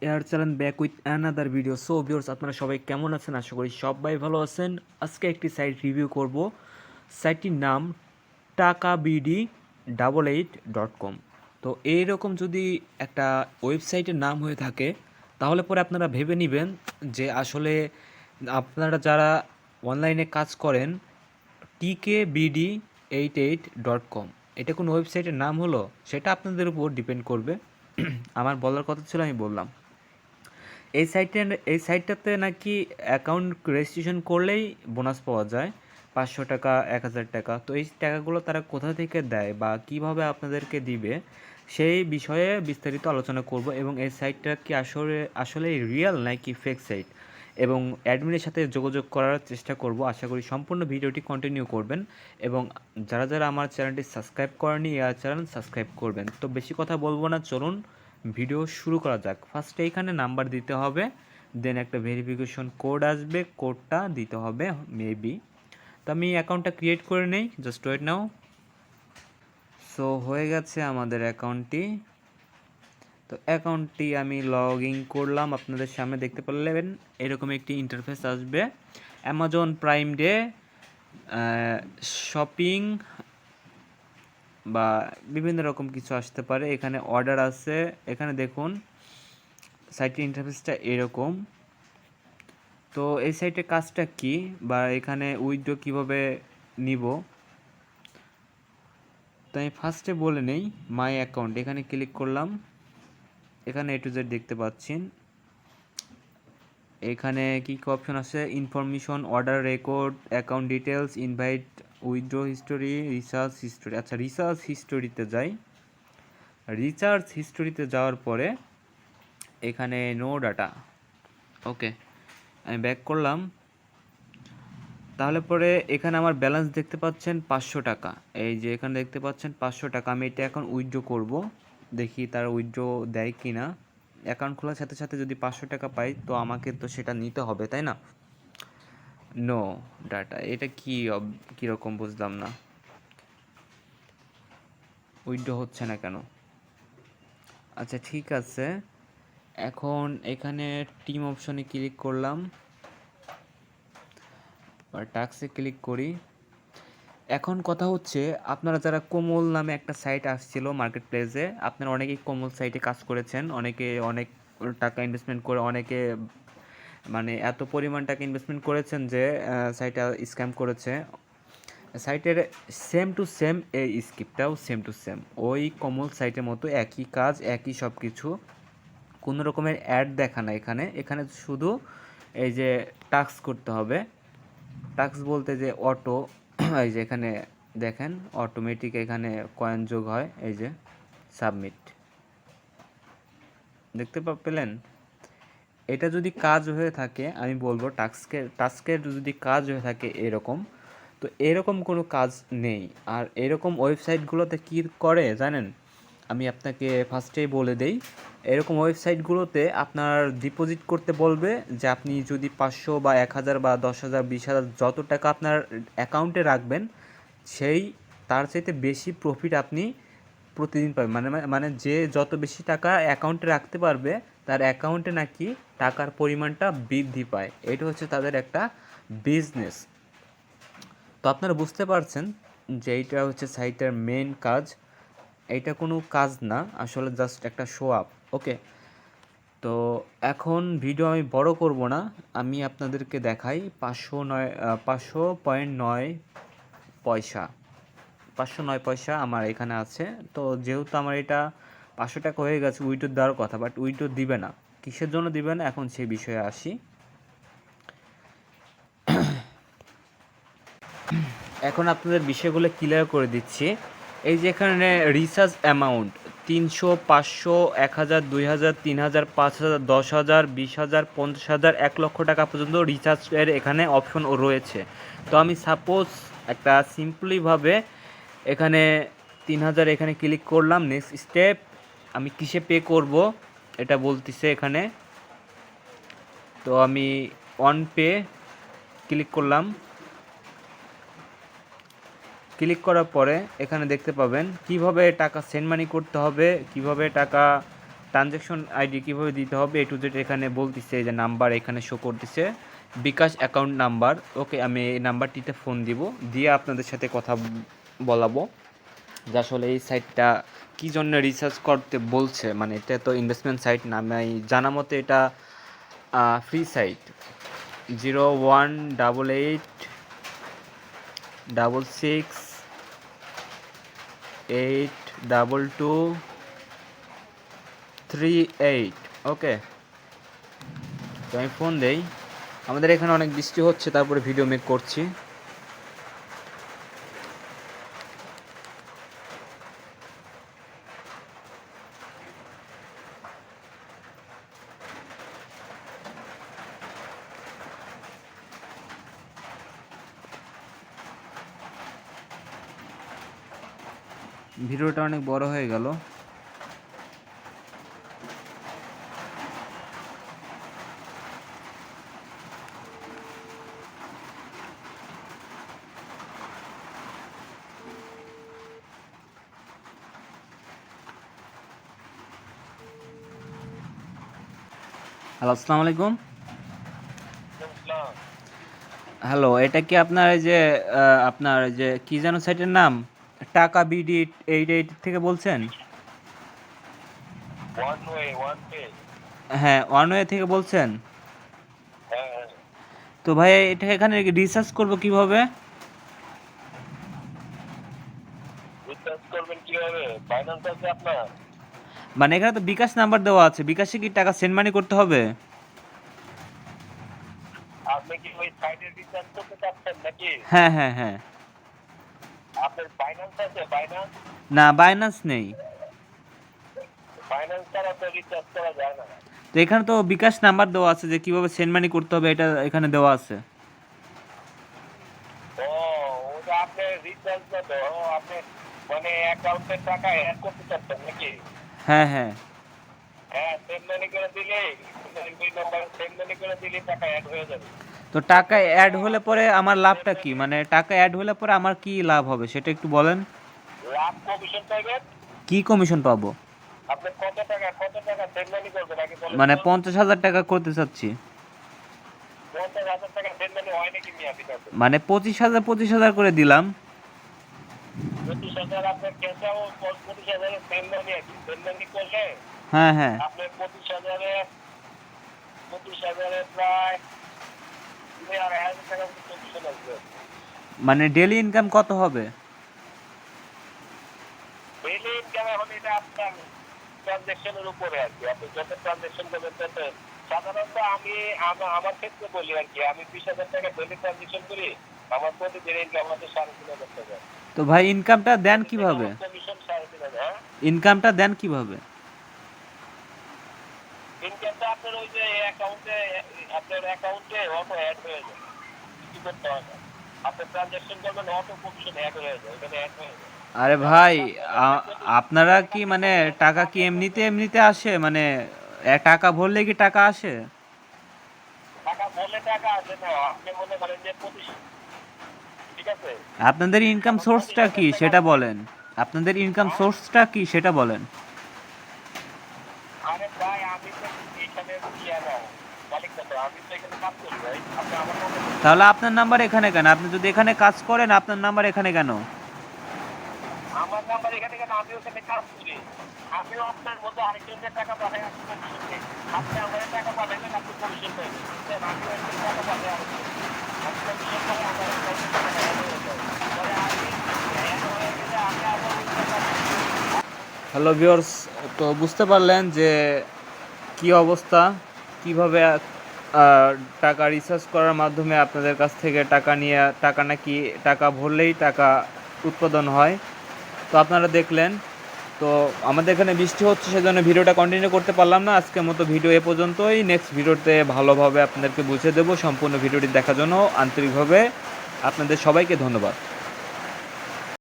এয়ারচেলেন back with another video. So viewers, আপনারা সবাই কেমন আছেন? আশা করি সবাই ভালো আছেন। আজকে একটি সাইট রিভিউ করব। সাইটটির নাম TakaBD88.com। তো এইরকম যদি একটা ওয়েবসাইটের নাম হয়ে থাকে তাহলে পরে আপনারা ভেবে নেবেন যে আসলে আপনারা যারা অনলাইনে কাজ করেন, TKBD88.com এটা কোন ওয়েবসাইটের নাম হলো সেটা আপনাদের উপর ডিপেন্ড করবে। আমার বলার কথা ছিল, আমি বললাম। এই সাইটটাতে নাকি অ্যাকাউন্ট রেজিস্ট্রেশন করলেই বোনাস পাওয়া যায় 500 টাকা, 1000 টাকা। তো এই টাকাগুলো তারা কোথা থেকে দেয় বা কিভাবে আপনাদেরকে দিবে সেই বিষয়ে বিস্তারিত আলোচনা করব, এবং এই সাইটটা কি আসলে রিয়েল নাকি ফেক সাইট, এবং অ্যাডমিনের সাথে যোগাযোগ করার চেষ্টা করব। আশা করি সম্পূর্ণ ভিডিওটি কন্টিনিউ করবেন, এবং যারা যারা আমার চ্যানেলটি সাবস্ক্রাইব করেনি চ্যানেল সাবস্ক্রাইব করবেন। তো বেশি কথা বলবো না, চলুন ভিডিও শুরু করা যাক। ফার্স্টে এখানে নাম্বার দিতে হবে, দেন একটা ভেরিফিকেশন কোড আসবে, কোডটা দিতে হবে মেবি। তো আমি অ্যাকাউন্টটা ক্রিয়েট করে নেই, জাস্ট ওয়েট নাও। সো হয়ে গেছে আমাদের অ্যাকাউন্টটি। তো অ্যাকাউন্টটি আমি লগ ইন করলাম। আপনাদের সামনে দেখতে পারলেন এরকম একটি ইন্টারফেস আসবে। অ্যামাজন প্রাইম ডে শপিং বা বিভিন্ন রকম কিছু আসতে পারে। এখানে অর্ডার আছে, এখানে দেখুন সাইটের ইন্টারফেসটা এরকম। তো এই সাইটের কাজটা কি, বা এখানে উইথড্র কিভাবে নিব, তো আমি ফার্স্টে বলে নেই। মাই অ্যাকাউন্ট এখানে ক্লিক করলাম। এখানে A to Z দেখতে পাচ্ছেন। এখানে কি কি অপশন আছে? Information, order record, account details, invite, withdraw history, research history. আচ্ছা, রিসার্চ হিস্টোরিতে যাই। রিসার্চ হিস্টোরিতে যাওয়ার পরে এখানে নো ডাটা। ওকে, আমি ব্যাক করলাম। তাহলে পরে এখানে আমার ব্যালেন্স দেখতে পাচ্ছেন 500 টাকা। এই যে এখানে দেখতে পাচ্ছেন 500 টাকা। আমি এটা এখন উইথড্র করব, দেখি তার উইথড্র দেয় কি না। অ্যাকাউন্ট খোলার সাথে সাথে যদি 500 টাকা পাই তো আমাকে তো সেটা নিতে হবে, তাই না? নো ডাটা, এটা কীরকম বুঝলাম না, উইথড্র হচ্ছে না কেন? আচ্ছা ঠিক আছে, এখন এখানে টিম অপশনে ক্লিক করলাম, আর টাস্কে ক্লিক করি। এখন কথা হচ্ছে, আপনারা যারা কোমল নামে একটা সাইট আসছিল মার্কেট প্লেসে, আপনারা অনেকেই কোমল সাইটে কাজ করেছেন, অনেকে অনেক টাকা ইনভেস্টমেন্ট করে, অনেকে মানে এত পরিমাণ টাকা ইনভেস্টমেন্ট করেছেন যে সাইটটা স্ক্যাম করেছে। সাইটের সেম টু সেম এই স্ক্রিপ্টটাও সেম টু সেম ওই কমল সাইটের মতো, একই কাজ, একই সব কিছু। কোনো রকমের অ্যাড দেখা না এখানে। এখানে শুধু এই যে টাস্ক করতে হবে। টাস্ক বলতে যে অটো, এই যে এখানে দেখেন অটোমেটিক এখানে কয়েন যোগ হয়, এই যে সাবমিট, দেখতে পেলেন? এটা যদি কাজ হয়ে থাকে, আমি বলবো টাস্কের যদি কাজ হয়ে থাকে এরকম, তো এরকম কোনো কাজ নেই। আর এরকম ওয়েবসাইটগুলোতে কী করে জানেন? আমি আপনাকে ফার্স্টেই বলে দেই। এরকম ওয়েবসাইটগুলোতে আপনার ডিপোজিট করতে বলবে যে আপনি যদি 500 বা 1000 বা 10,000, 20,000 যত টাকা আপনার অ্যাকাউন্টে রাখবেন, সেই তার চাইতে বেশি প্রফিট আপনি প্রতিদিন পাবেন। মানে মানে যে যত বেশি টাকা অ্যাকাউন্টে রাখতে পারবে তার অ্যাকাউন্টে নাকি টাকার পরিমাণটা বৃদ্ধি পায়। এটা হচ্ছে তাদের একটা বিজনেস। তো আপনারা বুঝতে পারছেন যে এইটা হচ্ছে সাইটের মেন কাজ। এইটা কোনো কাজ না, আসলে জাস্ট একটা শো আপ। ওকে, তো এখন ভিডিও আমি বড় করব না, আমি আপনাদেরকে দেখাই। 500.9 পয়সা, 509 পয়সা আমার এখানে আছে। তো যেহেতু আমার এটা 500 টাকা হয়ে গেছে, উইথড্র দেওয়ার কথা, বাট উইথড্র দিবে না। কিসের জন্য দিবে না, এখন সেই বিষয়ে আসি। এখন আপনাদের বিষয়গুলো ক্লিয়ার করে দিচ্ছি। এই যে এখানে রিচার্জ অ্যামাউন্ট 300, 500, 1000, 2000, 3000, 5000, 10,000, 20,000, 50,000, 1,00,000 টাকা পর্যন্ত রিচার্জের এখানে অপশন রয়েছে। তো আমি সাপোজ একটা সিম্পলিভাবে এখানে 3000 এখানে ক্লিক করলাম। নেক্সট স্টেপ, আমি কিসে পে করব এটা বলতেছে এখানে। তো আমি অন পে ক্লিক করলাম। ক্লিক করার পরে এখানে দেখতে পাবেন কিভাবে টাকা সেন্ড মানি করতে হবে, কিভাবে টাকা ট্রানজ্যাকশন আইডি কীভাবে দিতে হবে এ টু জেড এখানে বলতেছে, এই যে নাম্বার এখানে শো করতেছে, বিকাশ অ্যাকাউন্ট নাম্বার। ওকে, আমি এই নাম্বারটিতে ফোন দিব, দিয়ে আপনাদের সাথে কথা বলাবো যে আসলে এই সাইটটা কী জন্য রিসার্চ করতে বলছে। মানে এটা তো ইনভেস্টমেন্ট সাইট না, আমি জানা মতে এটা ফ্রি সাইট। 01866822238। ওকে, তো আমি ফোন দেই। আমাদের এখানে অনেক বৃষ্টি হচ্ছে, তারপরে ভিডিও মেক করছি। ভিডিওটা অনেক বড় হয়ে গেল। হ্যালো, আসসালামু আলাইকুম। হ্যালো, এটা কি আপনার এই যে আপনার যে কি যেন সাইটের নাম, টাকা বিডি 88 থেকে বলছেন? হ্যাঁ, ওয়ানওয়ে থেকে বলছেন। তো ভাই এটা এখানে রিসার্চ করব কিভাবে? মানে এখানে তো বিকাশ নাম্বার দেওয়া আছে, বিকাশে কি টাকা সেন্ড মানি করতে হবে? আপনি কি ওই সাইটে রিচার্জ করতে চাচ্ছেন নাকি? হ্যাঁ হ্যাঁ হ্যাঁ। আপনার বাইন্যান্স আছে? বাইন্যান্স? না, বাইন্যান্স নেই। বাইন্যান্স ছাড়া তো রিচার্জ করা যায় না। তো এখানে তো বিকাশ নাম্বার দেওয়া আছে যে কিভাবে সেন্ড মানি করতে হবে, এটা এখানে দেওয়া আছে। ও, ওটা আপনি রিচার্জ না তো, আপনি মানে অ্যাকাউন্টের টাকা অ্যাড করতে চাচ্ছেন নাকি? হ্যাঁ হ্যাঁ। হ্যাঁ, সেন্ড মানি করে দিলে, দুই নম্বরে সেন্ড মানি করে দিলে টাকা অ্যাড হয়ে যাবে। তো টাকা অ্যাড হলে পরে আমার লাভটা কি? মানে টাকা অ্যাড হলে পরে আমার কি লাভ হবে সেটা একটু বলেন। লাভ কমিশন পাইবেন। কি কমিশন পাবো? আপনি কত টাকা সেন্ড মানি করবেন আগে বলেন মানে তো? 50,000 টাকা করতে চাচ্ছি। 50,000 টাকা সেন্ড মানি হয় নাকি মিয়া বিকাশে? মানে 25,000 করে দিলাম। 25,000 আপনার ক্যাশাও 25,000 সেন্ড মানি আছে। সেন্ড মানি করলে হ্যাঁ হ্যাঁ। আপনার 25,000 প্রায় 2,500 টাকা মতো কমিশন আসবে। মানে ডেইলি ইনকাম কত হবে? ডেইলি ইনকাম এখন এটা আপনার ট্রানজ্যাকশনের উপরে আর কি। আপনি যত ট্রানজ্যাকশন করবেন তত। সাধারণত আমি আমার ক্ষেত্রে বলি আর কি, আমি 20,000 টাকা ডেইলি ট্রানজ্যাকশন করি। আমার প্রতিদিন ইনকাম হচ্ছে 3,500 টাকা। তো ভাই ইনকামটা দেন কিভাবে? কমিশন 3,500। হ্যাঁ, ইনকামটা দেন কিভাবে? ইনকামটা আপনার ওই যে অ্যাকাউন্টে, আপনার অ্যাকাউন্টে অটো অ্যাড হয়ে যায়। কিছু করতে হয় না। আপনি ট্রানজ্যাকশন করবেন, অটো কমিশন অ্যাড হয়ে যায়, ওখানে অ্যাড হয়ে যায়। আরে ভাই, আপনারা কি মানে টাকা কি এমনিতে এমনিতে আসে? মানে টাকা ভরলে কি টাকা আসে? টাকা বললে টাকা আসে না। আপনি মনে করেন যে ঠিক আছে, আপনাদের ইনকাম সোর্সটা কি সেটা বলেন। আপনাদের ইনকাম সোর্সটা কি সেটা বলেন। আরে ভাই আমি তো এখানে না, মালিক না তো, আমি তো এখানে কাজ করি ভাই। আপনি আমার তাহলে আপনার নাম্বার এখানে কেন? আপনি যদি এখানে কাজ করেন আপনার নাম্বার এখানে কেন? আমার নাম্বার এখানে কেন? আমি ওখানে কাজ করি। আমিও আপনার মতো আরেকজনের টাকা পাঠাই, আমি কমিশন পাই। আপনি আমার টাকা পাঠাইবেন, আপনি কমিশন পাইবেন। আমিও একজন টাকা পাঠাই, আমি কমিশন পাই। আমার টাকা হয়ে যায়। পরে আমি হয়ে গেলে আমি আবার ওই টাকা। হ্যালো ভিউয়ার্স, তো বুঝতে পারলেন যে কি অবস্থা, কিভাবে টাকা রিসার্চ করার মাধ্যমে আপনাদের কাছ থেকে টাকা নিয়ে টাকা নাকি টাকা ভরলেই টাকা উৎপাদন হয়। তো আপনারা দেখলেন। তো আমাদের এখানে বৃষ্টি হচ্ছে, সেজন্য ভিডিওটা কন্টিনিউ করতে পারলাম না। আজকের মতো ভিডিও এ পর্যন্তই। নেক্সট ভিডিওতে ভালোভাবে আপনাদেরকে বুঝিয়ে দেবো। সম্পূর্ণ ভিডিওটি দেখার জন্য আন্তরিকভাবে আপনাদের সবাইকে ধন্যবাদ।